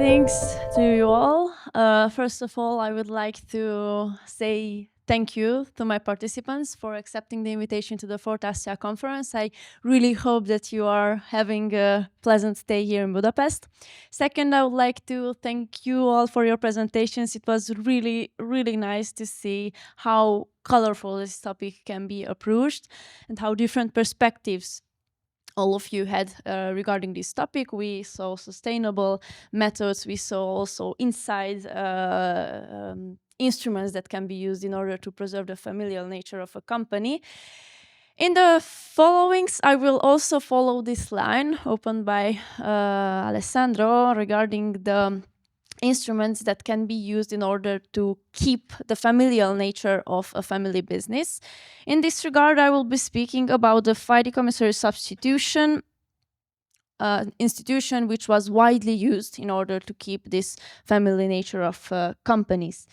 Greetings to you all. First of all, I would like to say thank you to my participants for accepting the invitation to the Fourth ASEA conference. I really hope that you are having a pleasant stay here in Budapest. Second, I would like to thank you all for your presentations. It was really, really nice to see how colorful this topic can be approached and how different perspectives all of you had regarding this topic. We saw sustainable methods. We saw also inside instruments that can be used in order to preserve the familial nature of a company. In the followings, I will also follow this line opened by Alessandro regarding the instruments that can be used in order to keep the familial nature of a family business. In this regard, I will be speaking about the Fiduciary substitution institution, which was widely used in order to keep this family nature of companies.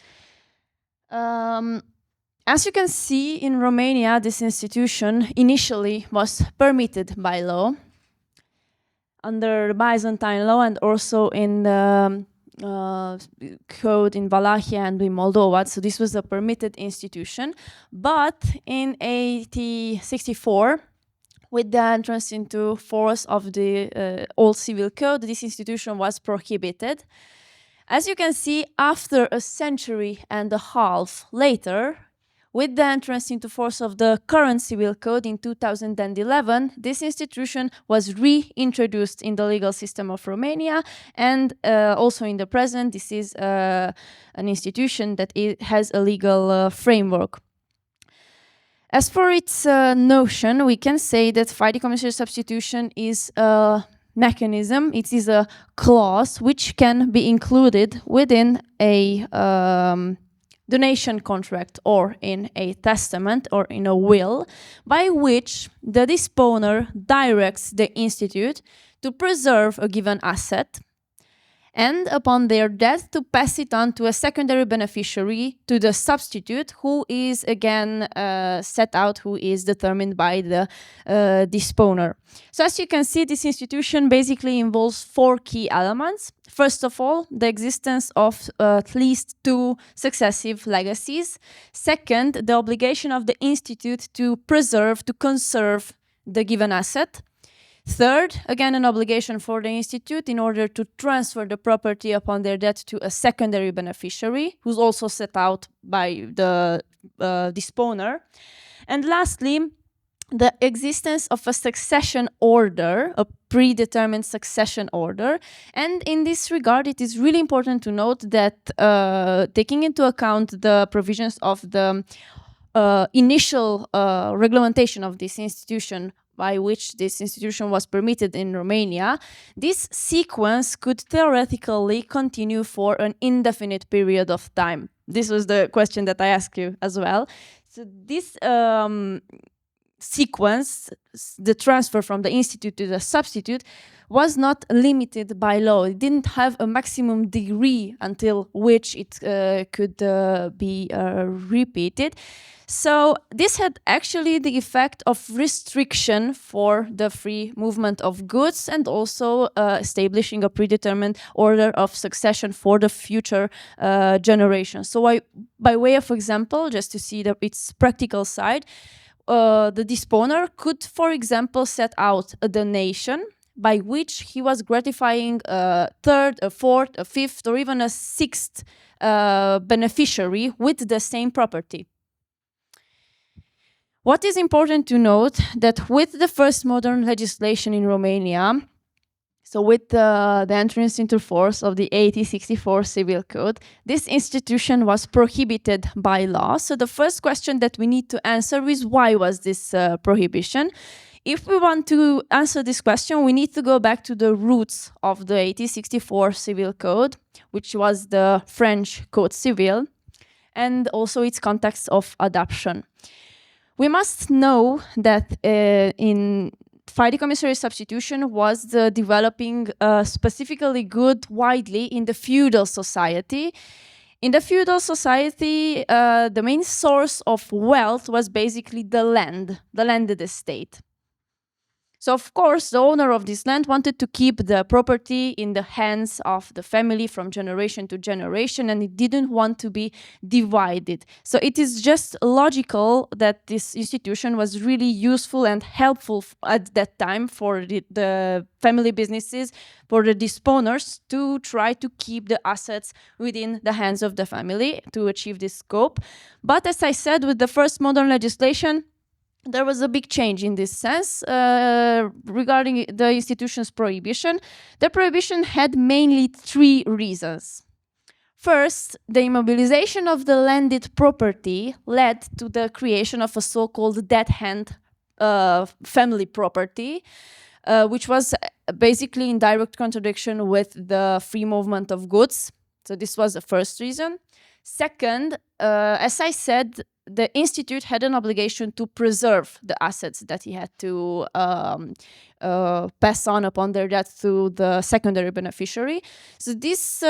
As you can see, in Romania, this institution initially was permitted by law under the Byzantine law and also in the code in Wallachia and in Moldova. So this was a permitted institution. But in 1864, with the entrance into force of the old civil code, this institution was prohibited. As you can see, after a century and a half later, with the entrance into force of the current civil code in 2011, this institution was reintroduced in the legal system of Romania, and also in the present, this is an institution that has a legal framework. As for its notion, we can say that fiduciary substitution is a mechanism, it is a clause which can be included within a donation contract or in a testament or in a will, by which the disponer directs the institute to preserve a given asset and upon their death to pass it on to a secondary beneficiary, to the substitute, who is again set out, who is determined by the disponer. So as you can see, this institution basically involves four key elements. First of all, the existence of at least two successive legacies. Second, the obligation of the institute to preserve, to conserve the given asset. Third, again, an obligation for the institute in order to transfer the property upon their death to a secondary beneficiary, who's also set out by the disponer. And lastly, the existence of a succession order, a predetermined succession order. And in this regard, it is really important to note that taking into account the provisions of the initial regulation of this institution, by which this institution was permitted in Romania, this sequence could theoretically continue for an indefinite period of time. This was the question that I asked you as well. So this sequence, the transfer from the institute to the substitute, was not limited by law. It didn't have a maximum degree until which it could be repeated. So this had actually the effect of restriction for the free movement of goods and also establishing a predetermined order of succession for the future generations. So by way of example, just to see its practical side, the disponer could, for example, set out a donation by which he was gratifying a third, a fourth, a fifth, or even a sixth beneficiary with the same property. What is important to note that with the first modern legislation in Romania, so with the entrance into force of the 1864 Civil Code, this institution was prohibited by law. So the first question that we need to answer is, why was this prohibition? If we want to answer this question, we need to go back to the roots of the 1864 Civil Code, which was the French Code Civil, and also its context of adoption. We must know that in fiduciary substitution was developing specifically good widely in the feudal society. In the feudal society, the main source of wealth was basically the landed estate. So of course, the owner of this land wanted to keep the property in the hands of the family from generation to generation, and it didn't want to be divided. So it is just logical that this institution was really useful and helpful at that time for the family businesses, for the dispowners, to try to keep the assets within the hands of the family to achieve this scope. But as I said, with the first modern legislation, there was a big change in this sense regarding the institution's prohibition. The prohibition had mainly three reasons. First, the immobilization of the landed property led to the creation of a so-called dead hand family property, which was basically in direct contradiction with the free movement of goods. So this was the first reason. Second, as I said, the institute had an obligation to preserve the assets that he had to pass on upon their death to the secondary beneficiary. So this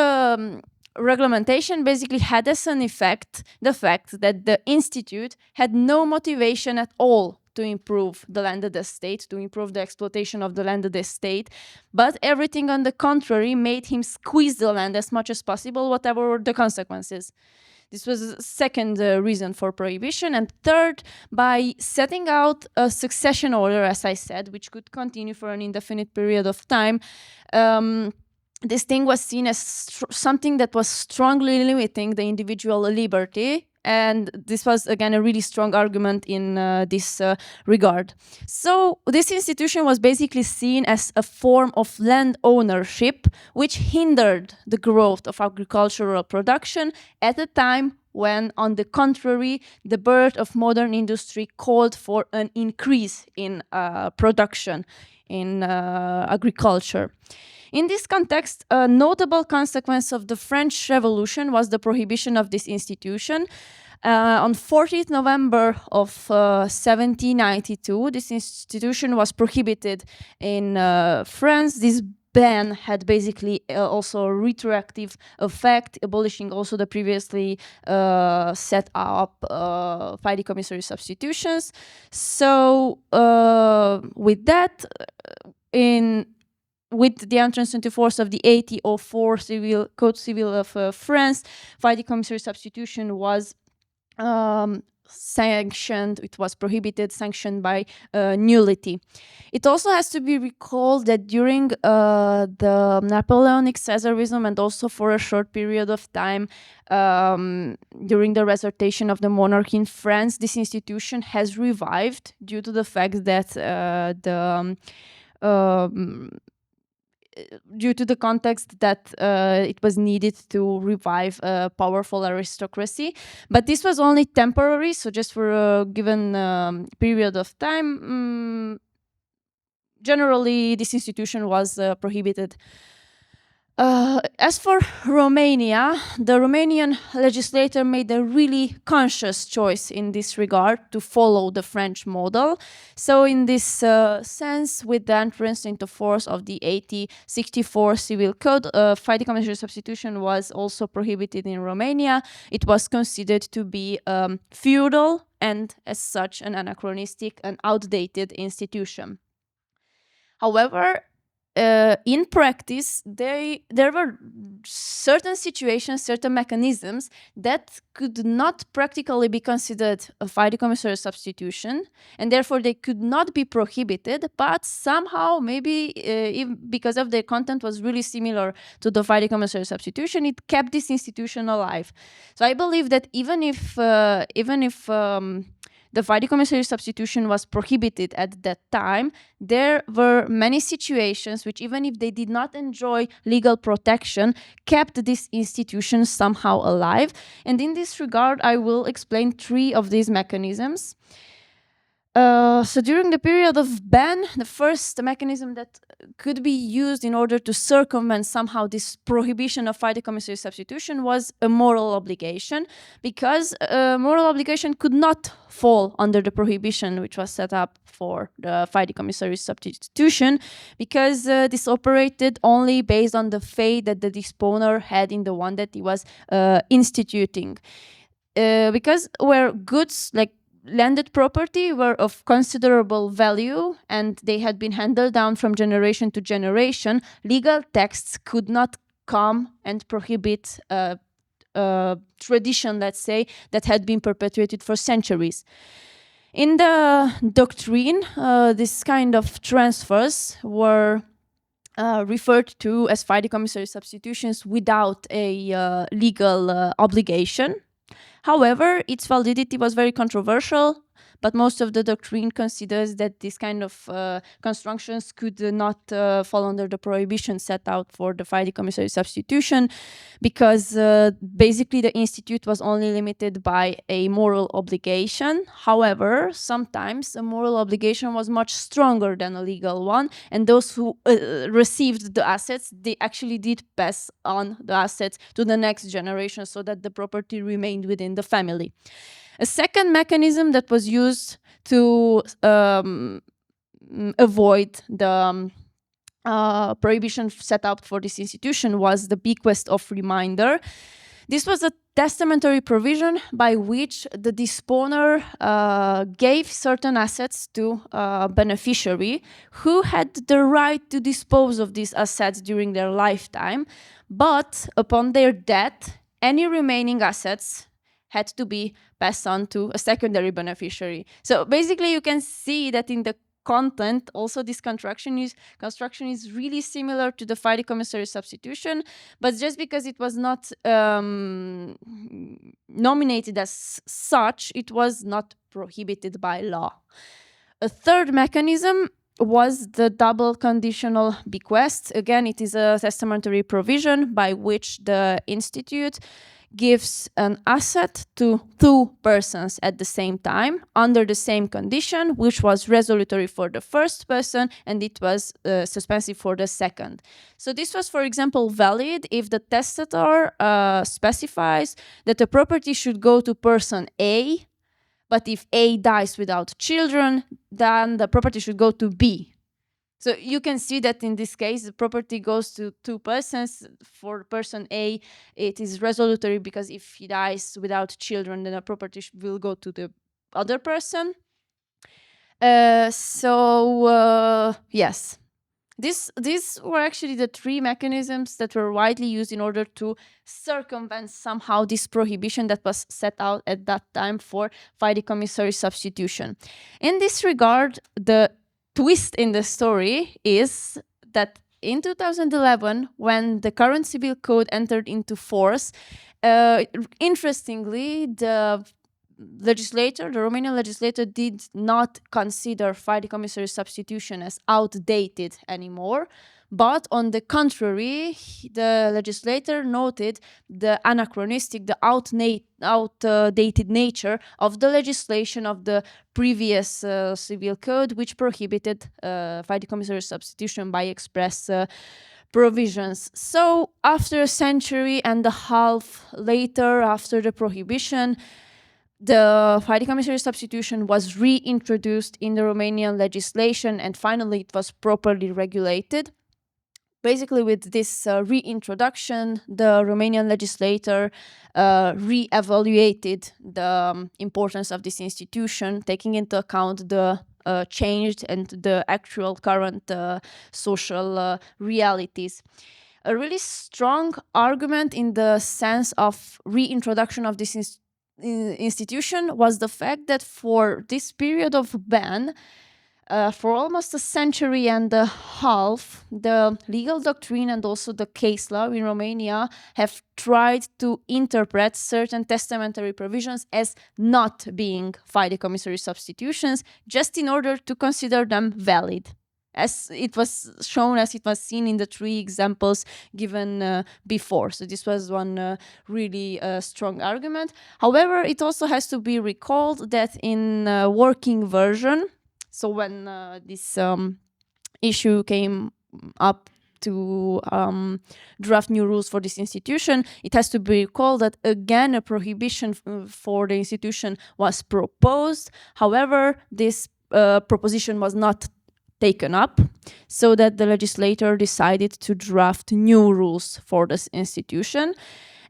regulation basically had as an effect the fact that the institute had no motivation at all to improve the landed estate, to improve the exploitation of the landed estate, but everything on the contrary made him squeeze the land as much as possible, whatever were the consequences. This was the second reason for prohibition. And third, by setting out a succession order, as I said, which could continue for an indefinite period of time, this thing was seen as something that was strongly limiting the individual liberty. And this was, again, a really strong argument in this regard. So this institution was basically seen as a form of land ownership, which hindered the growth of agricultural production at a time when, on the contrary, the birth of modern industry called for an increase in production in agriculture. In this context, a notable consequence of the French Revolution was the prohibition of this institution. On 14th November of 1792, this institution was prohibited in France. This ban had basically also a retroactive effect, abolishing also the previously set up fiduciary substitutions. So with that, with the entrance into force of the 1804 Code Civil of France, fiduciary substitution was sanctioned, it was prohibited, sanctioned by nullity. It also has to be recalled that during the Napoleonic Caesarism and also for a short period of time during the restoration of the monarchy in France, this institution has revived due to the fact that due to the context that it was needed to revive a powerful aristocracy. But this was only temporary, so just for a given period of time. Generally, this institution was prohibited. As for Romania, the Romanian legislator made a really conscious choice in this regard to follow the French model. So in this sense, with the entrance into force of the 1864 Civil Code, fiduciary substitution was also prohibited in Romania. It was considered to be feudal and as such an anachronistic and outdated institution. However, in practice, there were certain situations, certain mechanisms that could not practically be considered a fiduciary substitution, and therefore they could not be prohibited, but somehow, maybe because of their content was really similar to the fiduciary substitution, it kept this institution alive. So I believe that even if the fiduciary substitution was prohibited at that time, there were many situations which, even if they did not enjoy legal protection, kept this institution somehow alive. And in this regard, I will explain three of these mechanisms. So during the period of ban, the first mechanism that could be used in order to circumvent somehow this prohibition of fiduciary substitution was a moral obligation, because moral obligation could not fall under the prohibition which was set up for the fiduciary substitution, because this operated only based on the faith that the disponer had in the one that he was instituting. Because where goods like landed property were of considerable value and they had been handed down from generation to generation, legal texts could not come and prohibit tradition, let's say, that had been perpetuated for centuries. In the doctrine, this kind of transfers were referred to as fidecommissary substitutions without a legal obligation. However, its validity was very controversial, but most of the doctrine considers that this kind of constructions could not fall under the prohibition set out for the fidecommissary substitution, because basically the institute was only limited by a moral obligation. However, sometimes a moral obligation was much stronger than a legal one, and those who received the assets, they actually did pass on the assets to the next generation so that the property remained within the family. A second mechanism that was used to avoid the prohibition set out for this institution was the bequest of remainder. This was a testamentary provision by which the disponer gave certain assets to a beneficiary who had the right to dispose of these assets during their lifetime, but upon their death, any remaining assets had to be passed on to a secondary beneficiary. So basically you can see that in the content also this construction is really similar to the fidecommissary substitution, but just because it was not nominated as such, it was not prohibited by law. A third mechanism was the double conditional bequest. Again, it is a testamentary provision by which the institute gives an asset to two persons at the same time under the same condition, which was resolutory for the first person and it was suspensive for the second. So this was, for example, valid if the testator specifies that the property should go to person A, but if A dies without children, then the property should go to B. So you can see that in this case, the property goes to two persons. For person A, it is resolutory because if he dies without children, then the property will go to the other person. Yes, these were actually the three mechanisms that were widely used in order to circumvent somehow this prohibition that was set out at that time for fidecommissary substitution. In this regard, the twist in the story is that in 2011, when the current civil code entered into force, interestingly, the Romanian legislator did not consider fidecommissary substitution as outdated anymore, but on the contrary, the legislator noted the anachronistic, the outdated nature of the legislation of the previous civil code, which prohibited fidecommissary substitution by express provisions. So after a century and a half later, after the prohibition, the fidecommissary substitution was reintroduced in the Romanian legislation and finally it was properly regulated. Basically, with this reintroduction, the Romanian legislator re-evaluated the importance of this institution, taking into account the changed and the actual current social realities. A really strong argument in the sense of reintroduction of this institution was the fact that for this period of ban, for almost a century and a half, the legal doctrine and also the case law in Romania have tried to interpret certain testamentary provisions as not being fidecommissary substitutions, just in order to consider them valid, as it was shown, as it was seen in the three examples given before. So this was one really strong argument. However, it also has to be recalled that in working version, so when this issue came up to draft new rules for this institution, it has to be recalled that again a prohibition for the institution was proposed. However, this proposition was not taken up, so that the legislator decided to draft new rules for this institution.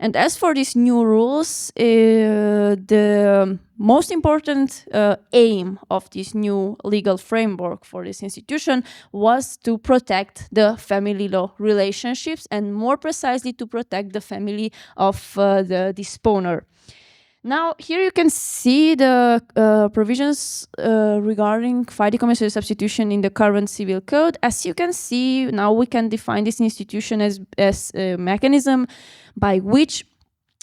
And as for these new rules, the most important aim of this new legal framework for this institution was to protect the family law relationships, and more precisely to protect the family of the disponer. Now, here you can see the provisions regarding fideicommissory substitution in the current civil code. As you can see, now we can define this institution as a mechanism by which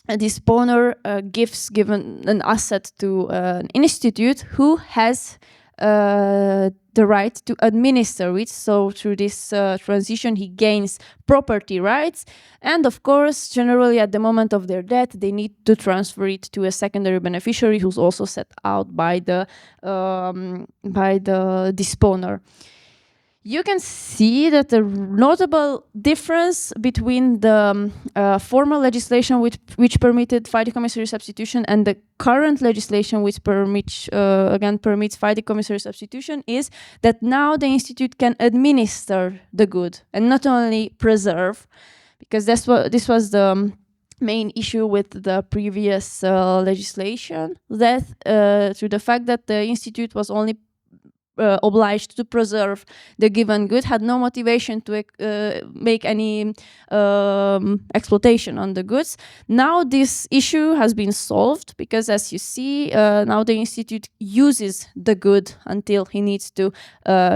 a disponer given an asset to an institute who has the right to administer it. So through this transition, he gains property rights. And of course, generally at the moment of their death, they need to transfer it to a secondary beneficiary who's also set out by the disponer. You can see that the notable difference between the formal legislation which permitted fideicommissory substitution and the current legislation which permits fideicommissory substitution is that now the institute can administer the good and not only preserve, because this was the main issue with the previous legislation, that through the fact that the institute was only obliged to preserve the given good, had no motivation to make any exploitation on the goods. Now this issue has been solved, because as you see, now the institute uses the good until he needs to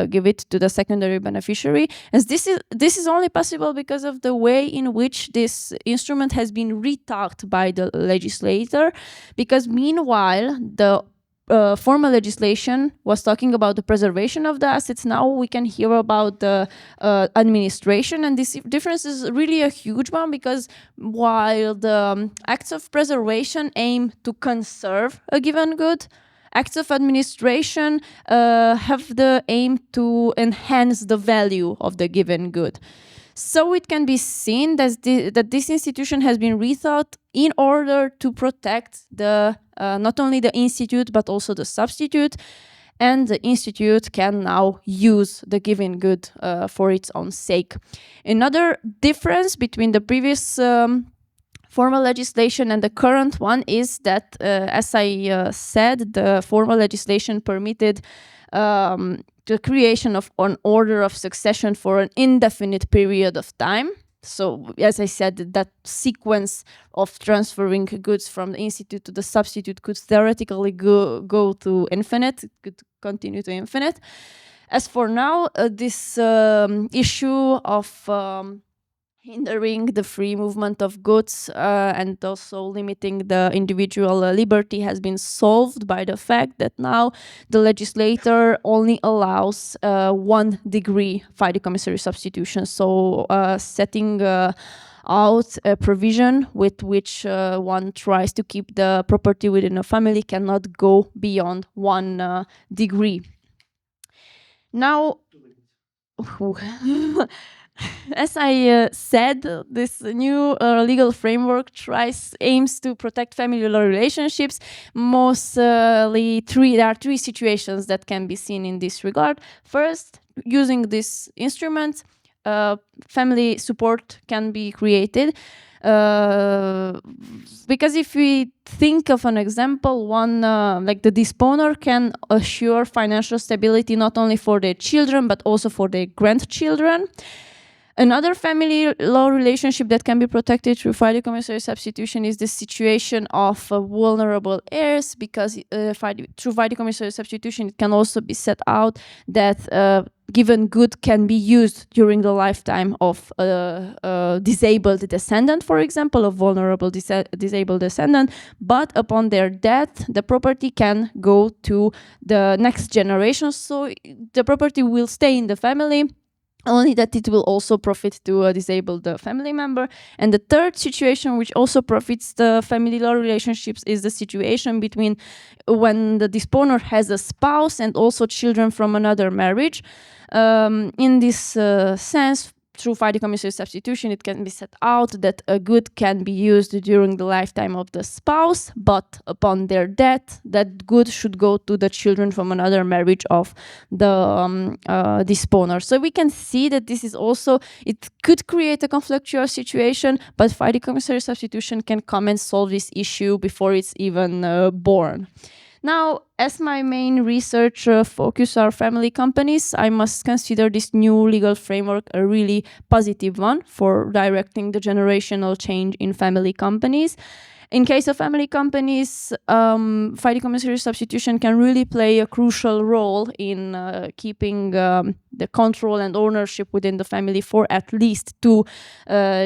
give it to the secondary beneficiary. As this is only possible because of the way in which this instrument has been rethought by the legislator, because meanwhile the formal legislation was talking about the preservation of the assets. Now we can hear about the administration, and this difference is really a huge one, because while the acts of preservation aim to conserve a given good, acts of administration have the aim to enhance the value of the given good. So it can be seen that this institution has been rethought in order to protect the not only the institute but also the substitute, and the institute can now use the given good for its own sake. Another difference between the previous formal legislation and the current one is that, as I said, the formal legislation permitted the creation of an order of succession for an indefinite period of time. So, as I said, that sequence of transferring goods from the institute to the substitute could theoretically go to infinite, could continue to infinite. As for now, this issue of hindering the free movement of goods and also limiting the individual liberty has been solved by the fact that now the legislator only allows 1 degree fideicommissory substitution. So setting out a provision with which one tries to keep the property within a family cannot go beyond 1 degree. Now, as I said, this new legal framework aims to protect family law relationships. Mostly there are 3 situations that can be seen in this regard. First, using this instrument, family support can be created. Because if we think of an example, one like the disponer can assure financial stability not only for their children but also for their grandchildren. Another family law relationship that can be protected through fideicommissory substitution is the situation of vulnerable heirs, because through fideicommissory substitution it can also be set out that given good can be used during the lifetime of a disabled descendant, for example, a vulnerable disabled descendant, but upon their death, the property can go to the next generation, so the property will stay in the family, only that it will also profit to a disabled family member. And the third situation, which also profits the family law relationships, is the situation between when the disponer has a spouse and also children from another marriage. In this sense, through fiduciary substitution, it can be set out that a good can be used during the lifetime of the spouse, but upon their death, that good should go to the children from another marriage of the disponer. So we can see that this is also, it could create a conflictual situation, but fiduciary substitution can come and solve this issue before it's even born. Now, as my main research focus are family companies, I must consider this new legal framework a really positive one for directing the generational change in family companies. In case of family companies, fiduciary substitution can really play a crucial role in keeping the control and ownership within the family for at least 2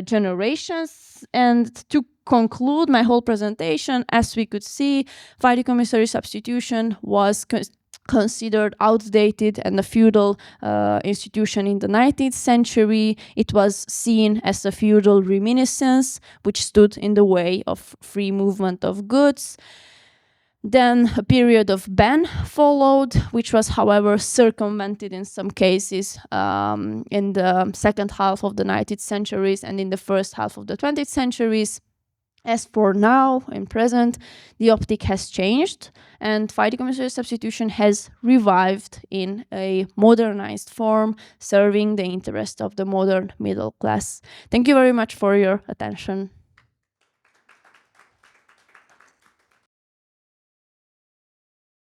generations. And to conclude my whole presentation, as we could see, fiduciary substitution was considered outdated and a feudal institution in the 19th century. It was seen as a feudal reminiscence, which stood in the way of free movement of goods. Then a period of ban followed, which was, however, circumvented in some cases in the second half of the 19th centuries and in the first half of the 20th centuries. As for now, in present, the optic has changed and fiduciary substitution has revived in a modernized form, serving the interest of the modern middle class. Thank you very much for your attention.